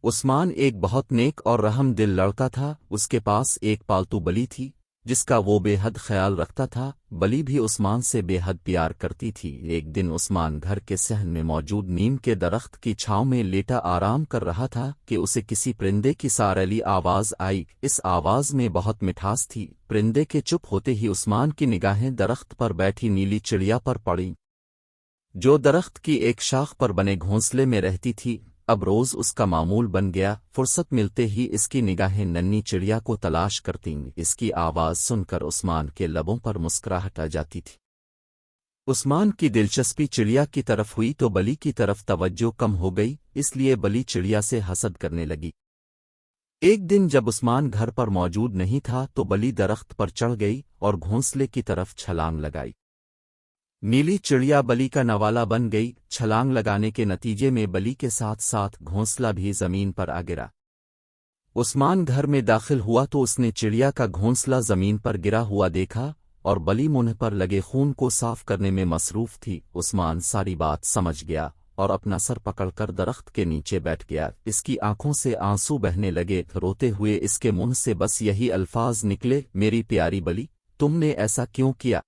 عثمان ایک بہت نیک اور رحم دل لڑکا تھا۔ اس کے پاس ایک پالتو بلی تھی جس کا وہ بے حد خیال رکھتا تھا۔ بلی بھی عثمان سے بے حد پیار کرتی تھی۔ ایک دن عثمان گھر کے صحن میں موجود نیم کے درخت کی چھاؤں میں لیٹا آرام کر رہا تھا کہ اسے کسی پرندے کی ساریلی آواز آئی۔ اس آواز میں بہت مٹھاس تھی۔ پرندے کے چپ ہوتے ہی عثمان کی نگاہیں درخت پر بیٹھی نیلی چڑیا پر پڑیں جو درخت کی ایک شاخ پر بنے گھونسلے میں رہتی تھی۔ اب روز اس کا معمول بن گیا، فرصت ملتے ہی اس کی نگاہیں ننھی چڑیا کو تلاش کرتیں۔ اس کی آواز سن کر عثمان کے لبوں پر مسکراہٹ آ جاتی تھی۔ عثمان کی دلچسپی چڑیا کی طرف ہوئی تو بلی کی طرف توجہ کم ہو گئی، اس لیے بلی چڑیا سے حسد کرنے لگی۔ ایک دن جب عثمان گھر پر موجود نہیں تھا تو بلی درخت پر چڑھ گئی اور گھونسلے کی طرف چھلانگ لگائی۔ نیلی چڑیا بلی کا نوالا بن گئی۔ چھلانگ لگانے کے نتیجے میں بلی کے ساتھ ساتھ گھونسلہ بھی زمین پر آ گرا۔ عثمان گھر میں داخل ہوا تو اس نے چڑیا کا گھونسلہ زمین پر گرا ہوا دیکھا اور بلی منہ پر لگے خون کو صاف کرنے میں مصروف تھی۔ عثمان ساری بات سمجھ گیا اور اپنا سر پکڑ کر درخت کے نیچے بیٹھ گیا۔ اس کی آنکھوں سے آنسو بہنے لگے۔ روتے ہوئے اس کے منہ سے بس یہی الفاظ نکلے، میری پیاری بلی، تم نے ایسا کیوں کیا؟